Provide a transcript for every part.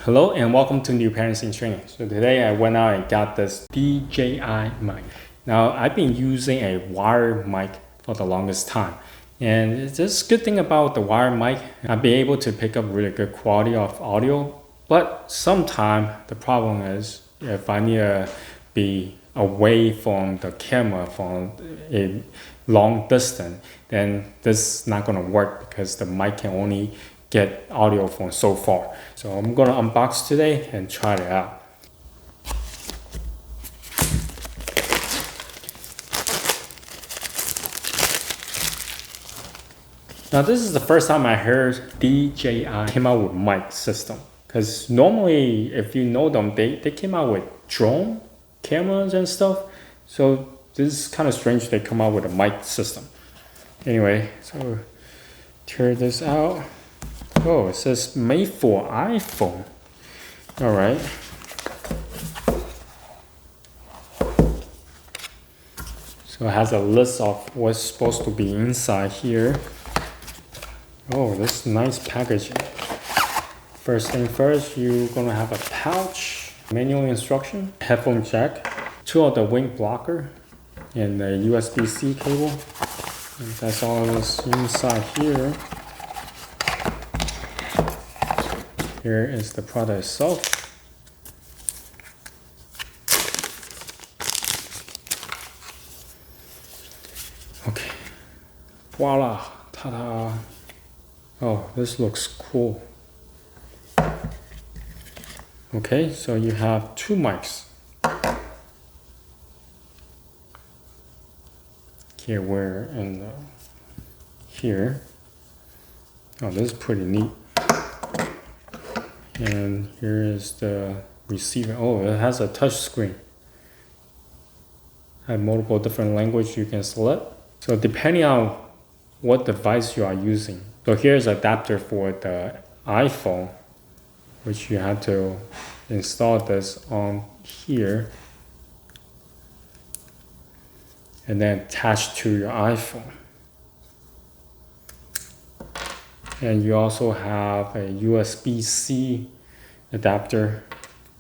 Hello and welcome to New Parents in Training. So today I went out and got this DJI mic. Now I've been using a wired mic for the longest time. And it's just good thing about the wired mic, I'll be able to pick up really good quality of audio. But sometimes the problem is if I need to be away from the camera from a long distance, then this is not gonna work because the mic can only get audio from so far. So I'm gonna unbox today and try it out. Now this is the first time I heard DJI came out with mic system. Because normally, if you know them, they came out with drone cameras and stuff. So this is kind of strange they come out with a mic system. Anyway, so tear this out. Oh, it says made for iPhone. All right. So it has a list of what's supposed to be inside here. Oh, this is nice packaging. First thing first, you're gonna have a pouch, manual instruction, headphone jack, 2 of the wing blocker, and a USB-C cable. And that's all that's inside here. Here is the product itself. Okay, voila, ta-da. Oh, this looks cool. Okay, so you have 2 mics. Here, where, and here. Oh, this is pretty neat. And here is the receiver. Oh, it has a touch screen. Have multiple different languages you can select. So depending on what device you are using. So here's an adapter for the iPhone, which you have to install this on here and then attach to your iPhone. And you also have a USB-C adapter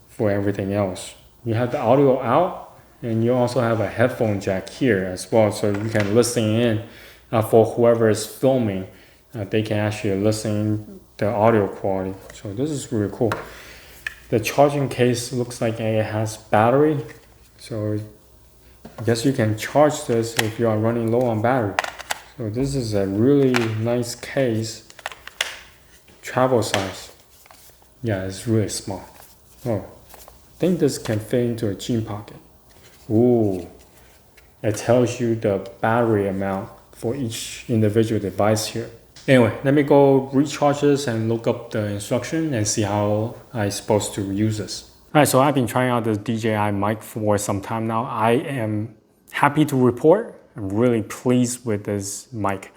for everything else. You have the audio out, and you also have a headphone jack here as well, so you can listen in for whoever is filming. They can actually listen the audio quality. So this is really cool. The charging case looks like it has battery, so I guess you can charge this if you are running low on battery. So this is a really nice case. Travel size. Yeah, it's really small. Oh, I think this can fit into a jean pocket. Ooh, it tells you the battery amount for each individual device here. Anyway, let me go recharge this and look up the instruction and see how I'm supposed to use this. Alright, so I've been trying out the DJI mic for some time now. I am happy to report I'm really pleased with this mic.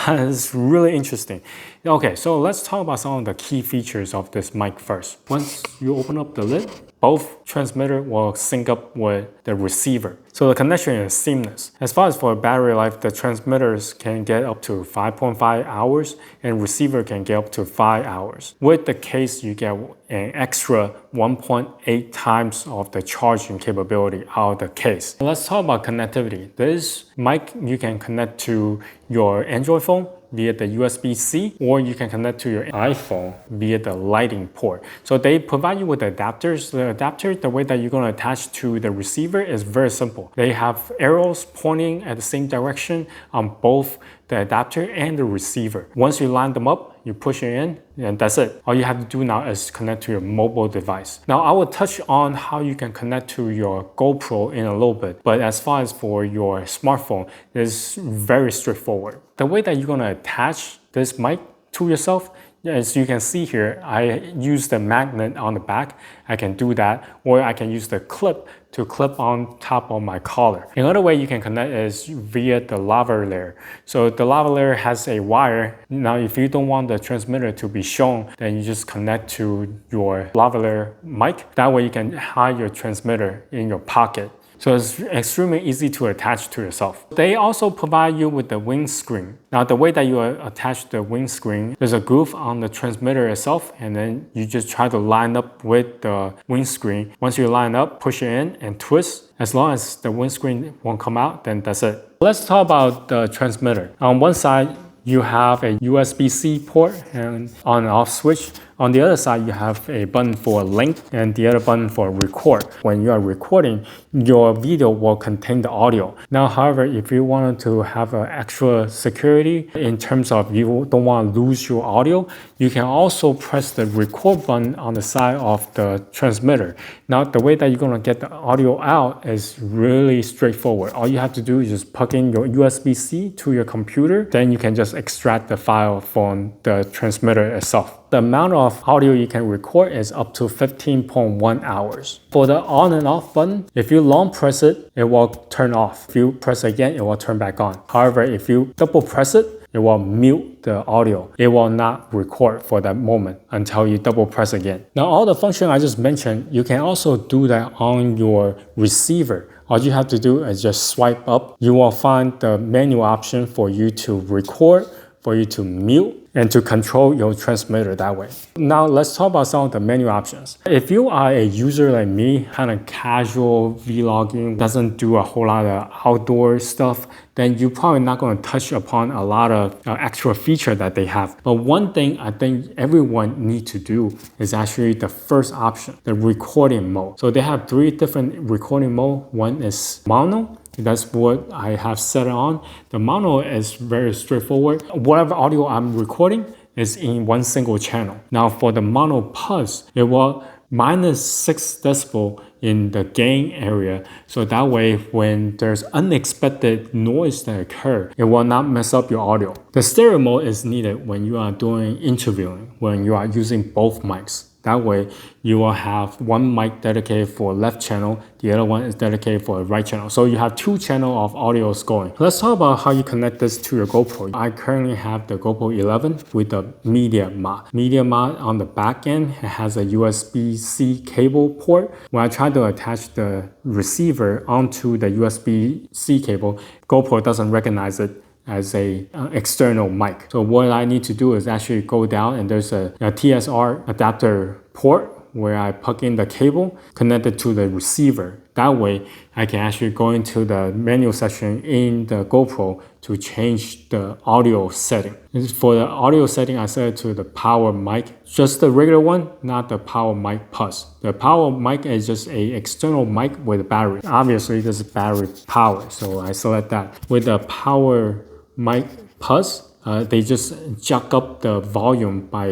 It's really interesting. Okay, so let's talk about some of the key features of this mic first. Once you open up the lid, both transmitter will sync up with the receiver. So the connection is seamless. As far as for battery life, the transmitters can get up to 5.5 hours and receiver can get up to 5 hours. With the case, you get an extra 1.8 times of the charging capability out of the case. Let's talk about connectivity. This mic you can connect to your Android phone via the USB-C, or you can connect to your iPhone via the Lightning port. So they provide you with adapters. The adapter, the way that you're going to attach to the receiver is very simple. They have arrows pointing at the same direction on both the adapter and the receiver. Once you line them up, you push it in, and that's it. All you have to do now is connect to your mobile device. Now, I will touch on how you can connect to your GoPro in a little bit, but as far as for your smartphone, it's very straightforward. The way that you're gonna attach this mic to yourself, as you can see here, I use the magnet on the back. I can do that, or I can use the clip to clip on top of my collar. Another way you can connect is via the lavalier. So the lavalier has a wire. Now, if you don't want the transmitter to be shown, then you just connect to your lavalier mic. That way you can hide your transmitter in your pocket. So it's extremely easy to attach to yourself. They also provide you with the windscreen. Now the way that you attach the windscreen, there's a groove on the transmitter itself, and then you just try to line up with the windscreen. Once you line up, push it in and twist. As long as the windscreen won't come out, then that's it. Let's talk about the transmitter. On one side, you have a USB-C port and on and off switch. On the other side, you have a button for link and the other button for record. When you are recording, your video will contain the audio. Now, however, if you wanted to have an extra security in terms of you don't want to lose your audio, you can also press the record button on the side of the transmitter. Now, the way that you're going to get the audio out is really straightforward. All you have to do is just plug in your USB-C to your computer. Then you can just extract the file from the transmitter itself. The amount of audio you can record is up to 15.1 hours. For the on and off button, if you long press it, it will turn off. If you press again, it will turn back on. However, if you double press it, it will mute the audio. It will not record for that moment until you double press again. Now, all the function I just mentioned, you can also do that on your receiver. All you have to do is just swipe up. You will find the menu option for you to record, for you to mute, and to control your transmitter that way. Now let's talk about some of the menu options. If you are a user like me, kind of casual vlogging, doesn't do a whole lot of outdoor stuff, then you're probably not going to touch upon a lot of extra feature that they have. But one thing I think everyone needs to do is actually the first option, the recording mode. So they have 3 different recording mode. One is mono. That's what I have set it on. The mono is very straightforward. Whatever audio I'm recording is in one single channel. Now for the mono pulse, it will -6 decibel in the gain area. So that way, when there's unexpected noise that occur, it will not mess up your audio. The stereo mode is needed when you are doing interviewing, when you are using both mics. That way, you will have one mic dedicated for left channel, the other one is dedicated for the right channel. So you have 2 channels of audios going. Let's talk about how you connect this to your GoPro. I currently have the GoPro 11 with the media mod. Media mod on the back end, it has a USB-C cable port. When I try to attach the receiver onto the USB-C cable, GoPro doesn't recognize it as a external mic. So what I need to do is actually go down and there's a TSR adapter port where I plug in the cable connected to the receiver. That way I can actually go into the menu section in the GoPro to change the audio setting. For the audio setting, I set it to the power mic, just the regular one, not the power mic plus. The power mic is just a external mic with a battery. Obviously this is battery power, so I select that. With the power mic plus, they just jack up the volume by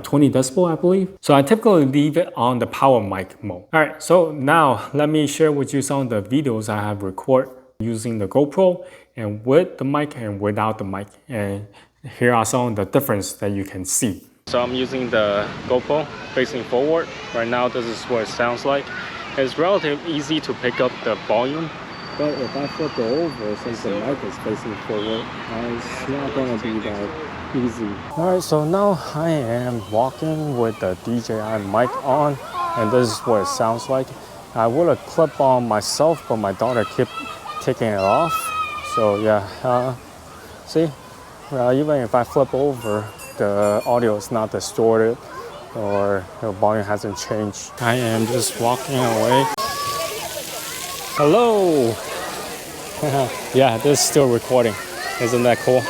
20 decibel, I believe. So I typically leave it on the power mic mode. All right, so now let me share with you some of the videos I have recorded using the GoPro and with the mic and without the mic. And here are some of the difference that you can see. So I'm using the GoPro facing forward. Right now, this is what it sounds like. It's relatively easy to pick up the volume. But if I flip it over, since the mic is facing forward, it's not going to be that easy. Alright, so now I am walking with the DJI mic on, and this is what it sounds like. I would have clipped on myself, but my daughter kept taking it off. So yeah, see, even if I flip over, the audio is not distorted or the volume hasn't changed. I am just walking away. Hello! Yeah, this is still recording. Isn't that cool?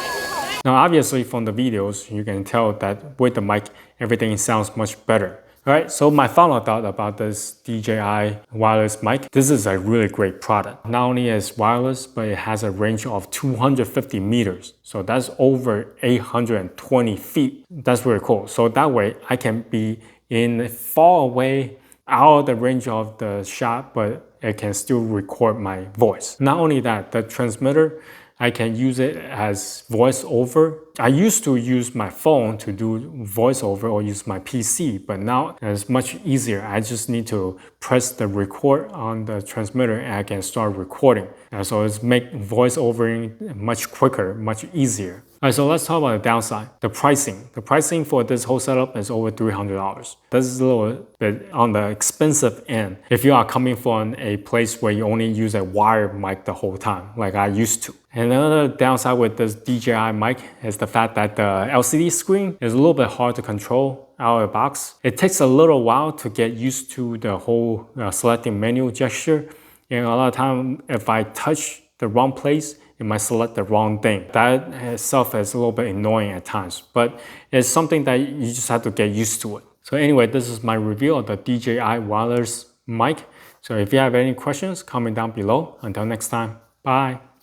Now, obviously from the videos, you can tell that with the mic, everything sounds much better. Alright, so my final thought about this DJI wireless mic, this is a really great product. Not only is wireless, but it has a range of 250 meters. So that's over 820 feet. That's really cool. So that way I can be in far away, out of the range of the shot, but it can still record my voice. Not only that, the transmitter, I can use it as voiceover. I used to use my phone to do voiceover or use my PC, but now it's much easier. I just need to press the record on the transmitter and I can start recording. So it's make voiceovering much quicker, much easier. All right, so let's talk about the downside, the pricing. The pricing for this whole setup is over $300. This is a little bit on the expensive end if you are coming from a place where you only use a wired mic the whole time, like I used to. And another downside with this DJI mic is the fact that the LCD screen is a little bit hard to control out of the box. It takes a little while to get used to the whole selecting menu gesture. And a lot of time, if I touch the wrong place, it might select the wrong thing. That itself is a little bit annoying at times, but it's something that you just have to get used to it. So anyway, this is my review of the DJI wireless mic. So if you have any questions, comment down below. Until next time, bye.